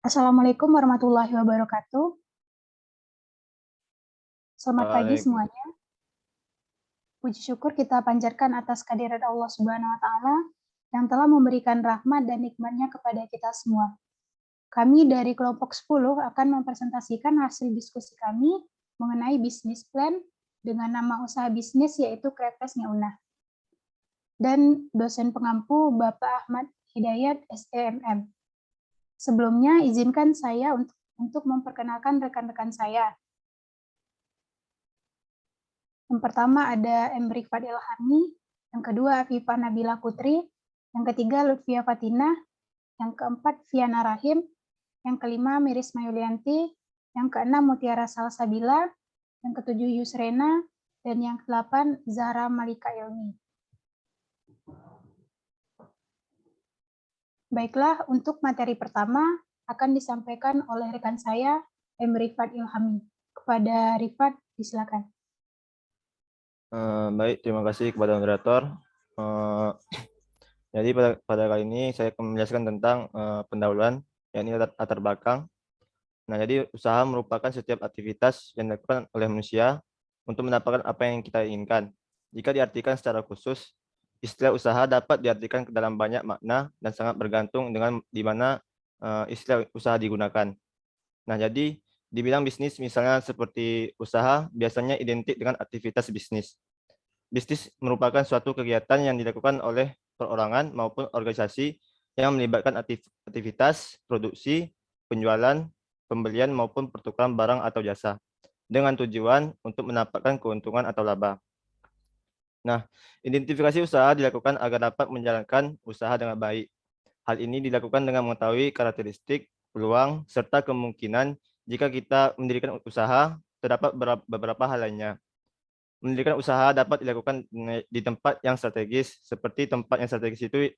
Assalamualaikum warahmatullahi wabarakatuh. Selamat pagi Waalaikumsalam. semuanya. Puji syukur kita panjatkan atas kehadirat Allah Subhanahu wa Ta'ala yang telah memberikan rahmat dan nikmatnya kepada kita semua. Kami dari kelompok 10 akan mempresentasikan hasil diskusi kami mengenai bisnis plan dengan nama usaha bisnis yaitu Krepes Ngeunah. Dan dosen pengampu Bapak Ahmad Hidayat STMM. Sebelumnya izinkan saya untuk memperkenalkan rekan-rekan saya. Yang pertama ada Emri Fadil Ilhami, yang kedua Afifah Nabila Putri, yang ketiga Lutfia Fatina, yang keempat Viana Rahim, yang kelima Miris Mayulianti, yang keenam Mutiara Salsabila, yang ketujuh Yusrena, dan yang kedelapan Zahra Malika Ilmi. Baiklah, untuk materi pertama akan disampaikan oleh rekan saya, Emri Fadil Ilhami. Kepada Rifat, disilakan. Baik, terima kasih kepada moderator. Jadi pada kali ini saya akan menjelaskan tentang pendahuluan, yakni latar belakang. Nah, jadi usaha merupakan setiap aktivitas yang dilakukan oleh manusia untuk mendapatkan apa yang kita inginkan. Jika diartikan secara khusus, istilah usaha dapat diartikan ke dalam banyak makna dan sangat bergantung dengan di mana istilah usaha digunakan. Nah, jadi di bidang bisnis misalnya seperti usaha biasanya identik dengan aktivitas bisnis. Bisnis merupakan suatu kegiatan yang dilakukan oleh perorangan maupun organisasi yang melibatkan aktivitas produksi, penjualan, pembelian maupun pertukaran barang atau jasa dengan tujuan untuk mendapatkan keuntungan atau laba. Nah, identifikasi usaha dilakukan agar dapat menjalankan usaha dengan baik. Hal ini dilakukan dengan mengetahui karakteristik, peluang, serta kemungkinan jika kita mendirikan usaha, terdapat beberapa hal lainnya. Mendirikan usaha dapat dilakukan di tempat yang strategis, seperti tempat yang strategis itu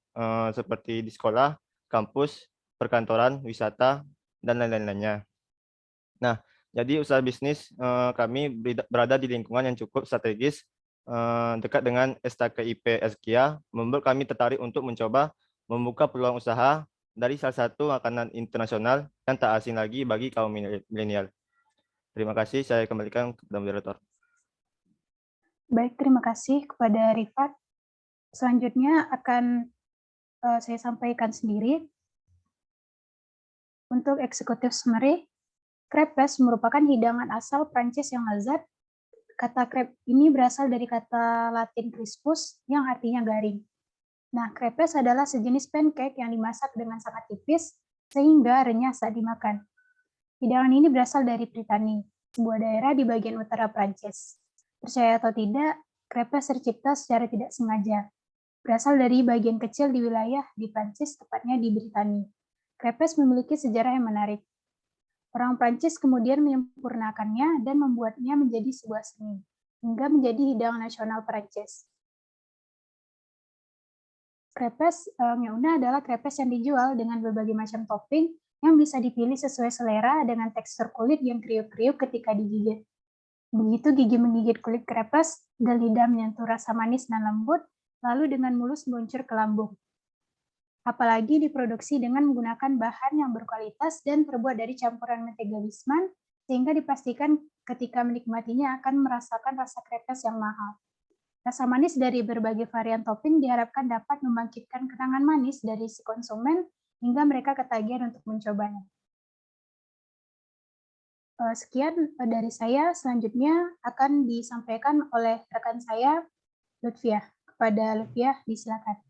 seperti di sekolah, kampus, perkantoran, wisata, dan lain-lainnya. Nah, jadi usaha bisnis kami berada di lingkungan yang cukup strategis, dekat dengan STKIP Eskia, membuat kami tertarik untuk mencoba membuka peluang usaha dari salah satu makanan internasional yang tak asing lagi bagi kaum milenial. Terima kasih, saya kembalikan kepada moderator. Baik, terima kasih kepada Rifat. Selanjutnya akan saya sampaikan sendiri. Untuk eksekutif summary, crepes merupakan hidangan asal Prancis yang lezat. Kata crepe ini berasal dari kata Latin crispus yang artinya garing. Nah, crepes adalah sejenis pancake yang dimasak dengan sangat tipis sehingga renyah saat dimakan. Hidangan ini berasal dari Britania, sebuah daerah di bagian utara Prancis. Percaya atau tidak, crepes tercipta secara tidak sengaja. Berasal dari bagian kecil di wilayah di Prancis, tepatnya di Britania. Crepes memiliki sejarah yang menarik. Orang Prancis kemudian menyempurnakannya dan membuatnya menjadi sebuah seni, hingga menjadi hidangan nasional Prancis. Crepes Ngeuna adalah crepes yang dijual dengan berbagai macam topping yang bisa dipilih sesuai selera dengan tekstur kulit yang kriuk-kriuk ketika digigit. Begitu gigi menggigit kulit crepes, dan lidah menyentuh rasa manis dan lembut, lalu dengan mulus meluncur ke lambung. Apalagi diproduksi dengan menggunakan bahan yang berkualitas dan terbuat dari campuran mentega wisman, sehingga dipastikan ketika menikmatinya akan merasakan rasa crepes yang mahal. Rasa manis dari berbagai varian topping diharapkan dapat membangkitkan kenangan manis dari si konsumen hingga mereka ketagihan untuk mencobanya. Sekian dari saya, selanjutnya akan disampaikan oleh rekan saya, Lutfia. Kepada Lutfia, disilakan.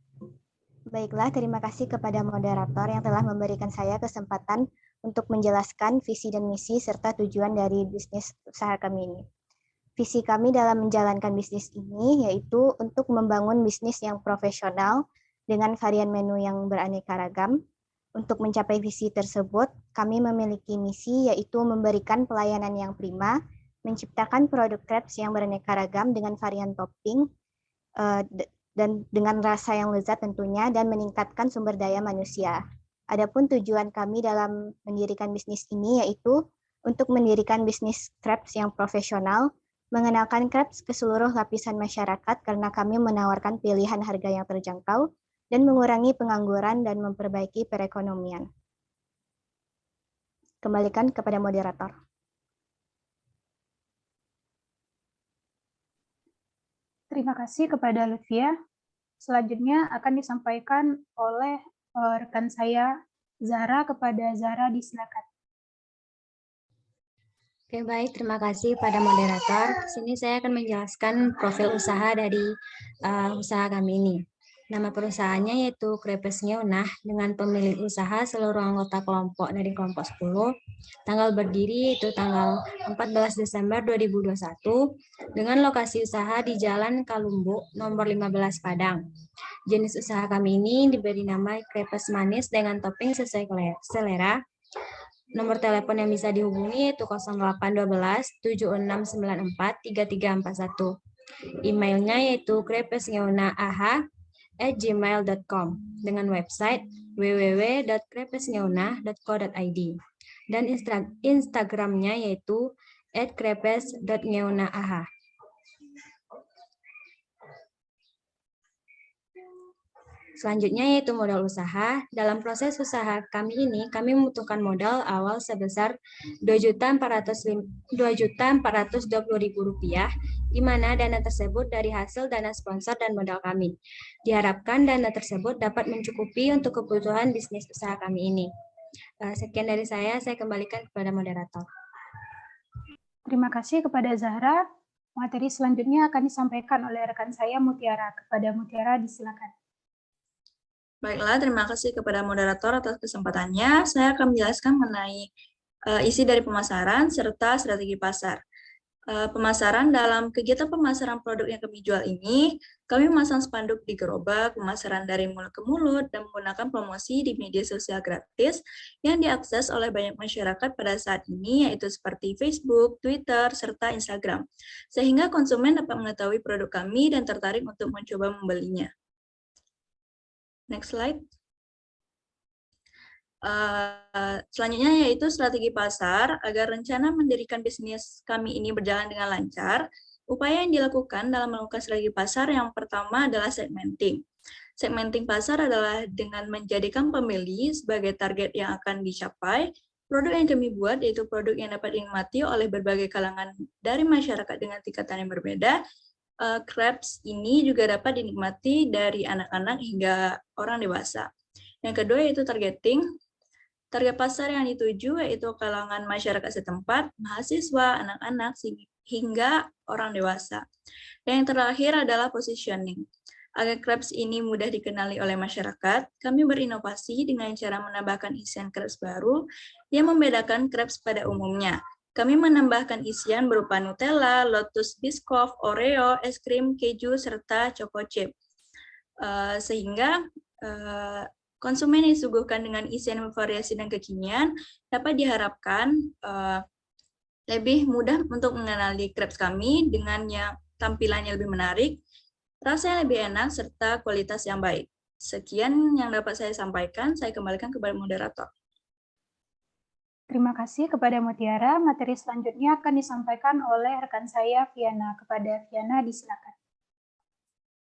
Baiklah, terima kasih kepada moderator yang telah memberikan saya kesempatan untuk menjelaskan visi dan misi serta tujuan dari bisnis usaha kami ini. Visi kami dalam menjalankan bisnis ini yaitu untuk membangun bisnis yang profesional dengan varian menu yang beraneka ragam. Untuk mencapai visi tersebut, kami memiliki misi yaitu memberikan pelayanan yang prima, menciptakan produk crepes yang beraneka ragam dengan varian topping, dan dengan rasa yang lezat tentunya, dan meningkatkan sumber daya manusia. Adapun tujuan kami dalam mendirikan bisnis ini yaitu untuk mendirikan bisnis crepes yang profesional, mengenalkan crepes ke seluruh lapisan masyarakat karena kami menawarkan pilihan harga yang terjangkau, dan mengurangi pengangguran dan memperbaiki perekonomian. kembalikan kepada moderator. Terima kasih kepada Lutfia. Selanjutnya akan disampaikan oleh rekan saya, Zahra. Kepada Zahra, disilakan. Oke, baik. Terima kasih pada moderator. Sini saya akan menjelaskan profil usaha dari usaha kami ini. Nama perusahaannya yaitu Crepes Ngeunah dengan pemilik usaha seluruh anggota kelompok dari kelompok 10. Tanggal berdiri itu tanggal 14 Desember 2021 dengan lokasi usaha di Jalan Kalumbu nomor 15 Padang. Jenis usaha kami ini diberi nama Crepes Manis dengan topping sesuai selera. Nomor telepon yang bisa dihubungi yaitu 0812 7694 3341. Emailnya yaitu crepesngeunah@gmail.com dengan website www.crepesngeunah.co.id dan Instagramnya yaitu @crepes.ngeunah. Selanjutnya yaitu modal usaha. Dalam proses usaha kami ini, kami membutuhkan modal awal sebesar Rp2.420.000, di mana dana tersebut dari hasil dana sponsor dan modal kami. Diharapkan dana tersebut dapat mencukupi untuk kebutuhan bisnis usaha kami ini. Sekian dari saya kembalikan kepada moderator. Terima kasih kepada Zahra. Materi selanjutnya akan disampaikan oleh rekan saya, Mutiara. Kepada Mutiara, disilakan. Baiklah, terima kasih kepada moderator atas kesempatannya. Saya akan menjelaskan mengenai isi dari pemasaran serta strategi pasar. Pemasaran dalam kegiatan pemasaran produk yang kami jual ini, kami memasang spanduk di gerobak, pemasaran dari mulut ke mulut, dan menggunakan promosi di media sosial gratis yang diakses oleh banyak masyarakat pada saat ini, yaitu seperti Facebook, Twitter, serta Instagram, sehingga konsumen dapat mengetahui produk kami dan tertarik untuk mencoba membelinya. Next slide. Selanjutnya yaitu strategi pasar. Agar rencana mendirikan bisnis kami ini berjalan dengan lancar, upaya yang dilakukan dalam melakukan strategi pasar yang pertama adalah segmenting. Segmenting pasar adalah dengan menjadikan pembeli sebagai target yang akan dicapai. Produk yang kami buat yaitu produk yang dapat dinikmati oleh berbagai kalangan dari masyarakat dengan tingkatan yang berbeda. Crepes ini juga dapat dinikmati dari anak-anak hingga orang dewasa. Yang kedua yaitu targeting. Target pasar yang dituju yaitu kalangan masyarakat setempat, mahasiswa, anak-anak, hingga orang dewasa. Dan yang terakhir adalah positioning. Agar crepes ini mudah dikenali oleh masyarakat, kami berinovasi dengan cara menambahkan isian crepes baru yang membedakan crepes pada umumnya. Kami menambahkan isian berupa Nutella, Lotus Biscoff, Oreo, es krim, keju, serta choco chip. Sehingga konsumen yang disuguhkan dengan isian variasi dan kekinian dapat diharapkan lebih mudah untuk mengenali crepes kami dengan yang tampilannya lebih menarik, rasa yang lebih enak, serta kualitas yang baik. Sekian yang dapat saya sampaikan, saya kembalikan kepada moderator. Terima kasih kepada Mutiara. Materi selanjutnya akan disampaikan oleh rekan saya, Viana. Kepada Viana, disilakan.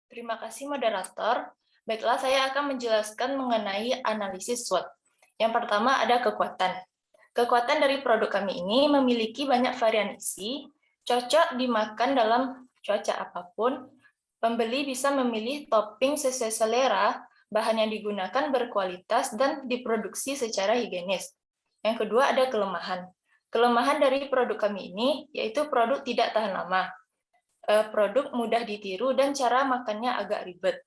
Terima kasih, moderator. Baiklah, saya akan menjelaskan mengenai analisis SWOT. Yang pertama ada kekuatan. Kekuatan dari produk kami ini memiliki banyak varian isi, cocok dimakan dalam cuaca apapun. Pembeli bisa memilih topping sesuai selera, bahan yang digunakan berkualitas, dan diproduksi secara higienis. Yang kedua ada kelemahan. Kelemahan dari produk kami ini yaitu produk tidak tahan lama. Produk mudah ditiru dan cara makannya agak ribet.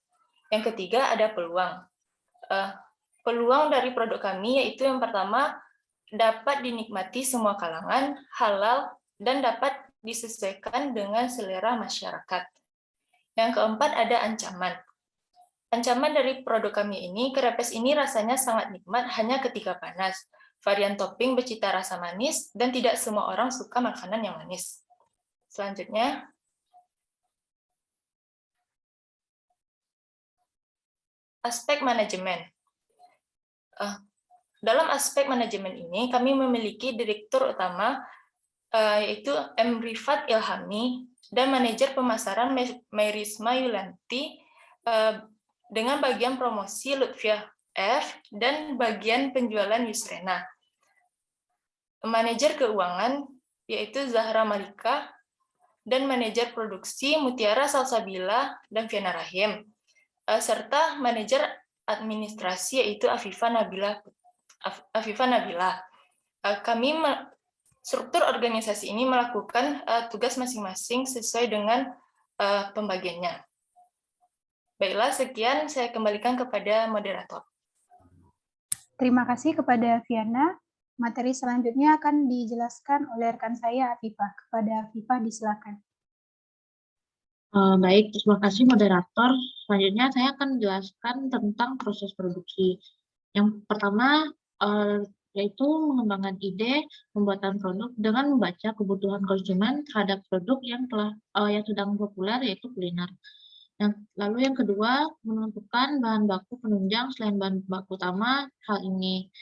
Yang ketiga ada peluang. Peluang dari produk kami yaitu yang pertama dapat dinikmati semua kalangan, halal, dan dapat disesuaikan dengan selera masyarakat. Yang keempat ada ancaman. Ancaman dari produk kami ini, crepes ini rasanya sangat nikmat hanya ketika panas. Varian topping bercita rasa manis, dan tidak semua orang suka makanan yang manis. Selanjutnya, aspek manajemen. Dalam aspek manajemen ini, kami memiliki direktur utama, yaitu M. Rifat Ilhami, dan manajer pemasaran Merisma Yulanti, dengan bagian promosi Lutfia F, dan bagian penjualan Yusrena. manajer keuangan, yaitu Zahra Malika, dan manajer produksi Mutiara Salsabila dan Fiana Rahim, serta manajer administrasi, yaitu Afifah Nabila. Struktur organisasi ini melakukan tugas masing-masing sesuai dengan pembagiannya. Baiklah, sekian saya kembalikan kepada moderator. Terima kasih kepada Fiana. Materi selanjutnya akan dijelaskan oleh rekan saya, Afifah. Kepada Afifah, disilakan. Baik, terima kasih moderator. Selanjutnya saya akan menjelaskan tentang proses produksi. Yang pertama, yaitu mengembangkan ide pembuatan produk dengan membaca kebutuhan konsumen terhadap produk yang sedang populer, yaitu kuliner. Lalu yang kedua, menentukan bahan baku penunjang selain bahan baku utama. Hal ini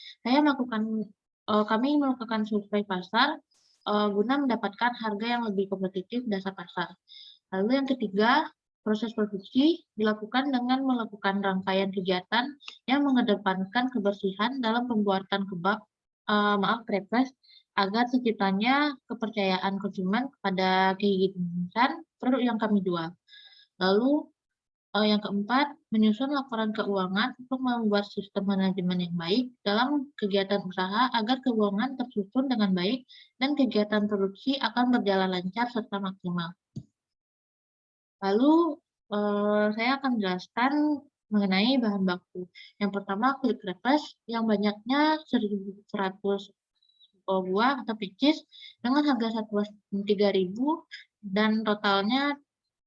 kami melakukan survei pasar guna mendapatkan harga yang lebih kompetitif dasar pasar. Lalu yang ketiga, proses produksi dilakukan dengan melakukan rangkaian kegiatan yang mengedepankan kebersihan dalam pembuatan krepes agar terciptanya kepercayaan konsumen kepada kehigieniskan produk yang kami jual. Lalu yang keempat, menyusun laporan keuangan untuk membuat sistem manajemen yang baik dalam kegiatan usaha agar keuangan tersusun dengan baik dan kegiatan produksi akan berjalan lancar serta maksimal. Lalu saya akan menjelaskan mengenai bahan baku. Yang pertama, kulit krepes yang banyaknya 1.100 buah atau pieces dengan harga satuan 3.000 dan totalnya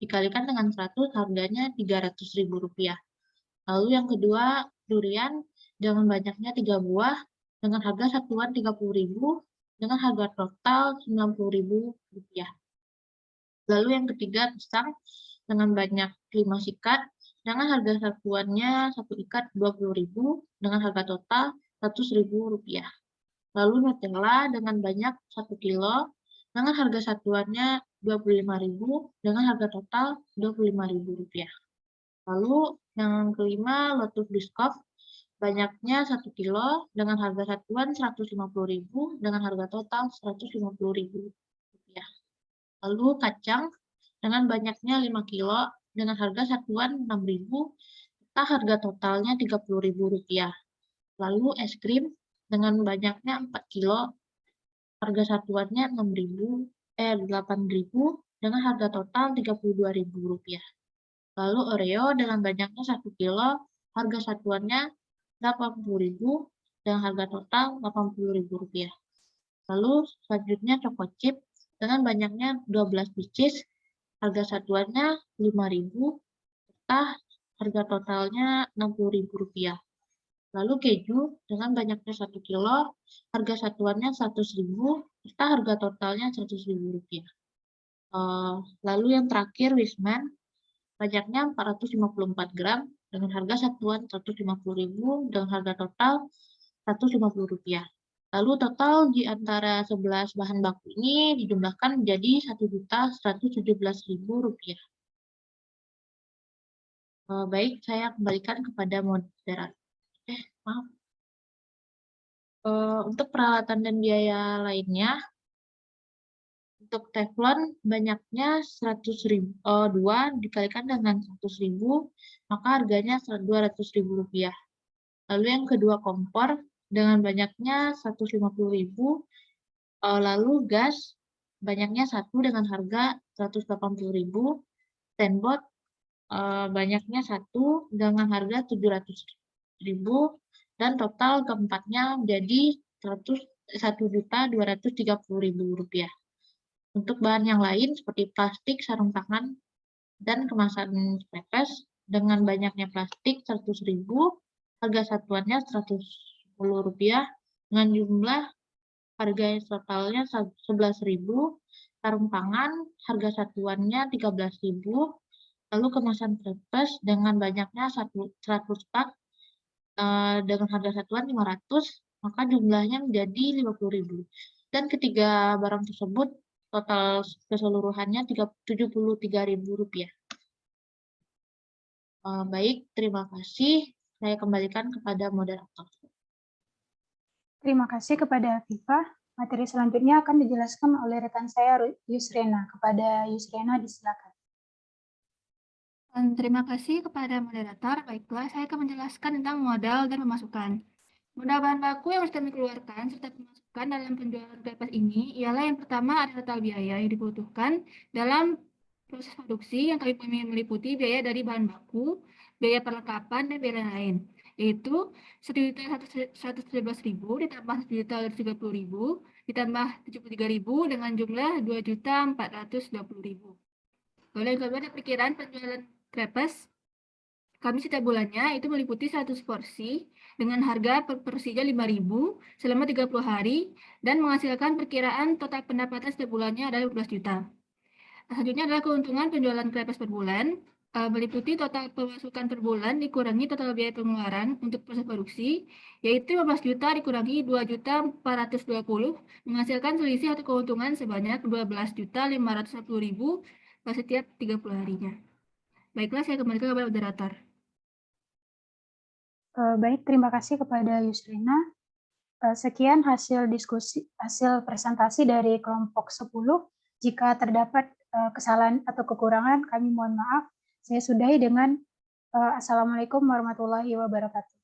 dikalikan dengan 100, harganya Rp300.000. Lalu yang kedua, durian dengan banyaknya 3 buah dengan harga satuan 30.000 dengan harga total Rp90.000. Lalu yang ketiga, pisang dengan banyak 5 sikat dengan harga satuannya 1 ikat 20.000 dengan harga total Rp100.000. Lalu Nutella dengan banyak 1 kilo dengan harga satuannya Rp25.000 dengan harga total Rp25.000. Lalu yang kelima, Lotus Biscoff banyaknya 1 kilo dengan harga satuan Rp150.000 dengan harga total Rp150.000. Lalu kacang dengan banyaknya 5 kilo dengan harga satuan Rp6.000 serta harga totalnya Rp30.000. Lalu es krim dengan banyaknya 4 kilo harga satuannya Rp8.000 dengan harga total Rp32.000. Lalu Oreo dengan banyaknya 1 kilo harga satuannya Rp80.000 dengan harga total Rp80.000. Lalu selanjutnya Choco Chip dengan banyaknya 12 pieces harga satuannya Rp5.000 serta harga totalnya Rp60.000. Lalu keju dengan banyaknya 1 kilo, harga satuannya Rp100.000, serta harga totalnya Rp100.000. Lalu yang terakhir, Wisman, banyaknya 454 gram, dengan harga satuan Rp150.000, dengan harga total Rp150.000. Lalu total di antara 11 bahan baku ini dijumlahkan menjadi Rp1.117.000. Baik, saya kembalikan kepada moderator. Maaf. Untuk peralatan dan biaya lainnya, untuk teflon banyaknya 100.000, 2 dikalikan dengan 100.000, maka harganya Rp200.000. Lalu yang kedua kompor dengan banyaknya 150.000, lalu gas banyaknya 1 dengan harga Rp180.000, standbot banyaknya 1 dengan harga Rp700.000, dan total keempatnya menjadi Rp1.230.000. Untuk bahan yang lain seperti plastik, sarung tangan, dan kemasan pepes dengan banyaknya plastik 100.000, harga satuannya Rp110 dengan jumlah harga totalnya Rp11.000, sarung tangan harga satuannya Rp13.000, lalu kemasan pepes dengan banyaknya 100 pak dengan harga satuan Rp500, maka jumlahnya menjadi Rp50.000. Dan ketiga barang tersebut total keseluruhannya Rp73.000. Baik, terima kasih. Saya kembalikan kepada moderator. Terima kasih kepada Afifah. Materi selanjutnya akan dijelaskan oleh rekan saya Yusrena. Kepada Yusrena disilakan. Terima kasih kepada moderator. Baiklah, saya akan menjelaskan tentang modal dan pemasukan. Modal bahan baku yang harus kami keluarkan serta pemasukan dalam penjualan Grepes ini ialah yang pertama ada total biaya yang dibutuhkan dalam proses produksi yang kami meliputi biaya dari bahan baku, biaya perlengkapan, dan biaya lain, yaitu Rp1.117.000 ditambah Rp1.130.000 ditambah Rp73.000 dengan jumlah Rp2.420.000. Lalu yang kedua ada perkiraan penjualan Grepes kami setiap bulannya itu meliputi 100 porsi dengan harga per porsinya Rp5.000 selama 30 hari dan menghasilkan perkiraan total pendapatan setiap bulannya adalah 15 juta. Selanjutnya adalah keuntungan penjualan Grepes per bulan, meliputi total pemasukan per bulan dikurangi total biaya pengeluaran untuk proses produksi, yaitu 15 juta dikurangi 2.420 menghasilkan selisih atau keuntungan sebanyak 12.560.000 setiap 30 harinya. Baiklah, saya kembalikan kepada moderator. Baik, terima kasih kepada Yusrina. Sekian hasil presentasi dari kelompok 10. Jika terdapat kesalahan atau kekurangan, kami mohon maaf. Saya sudahi dengan Assalamualaikum warahmatullahi wabarakatuh.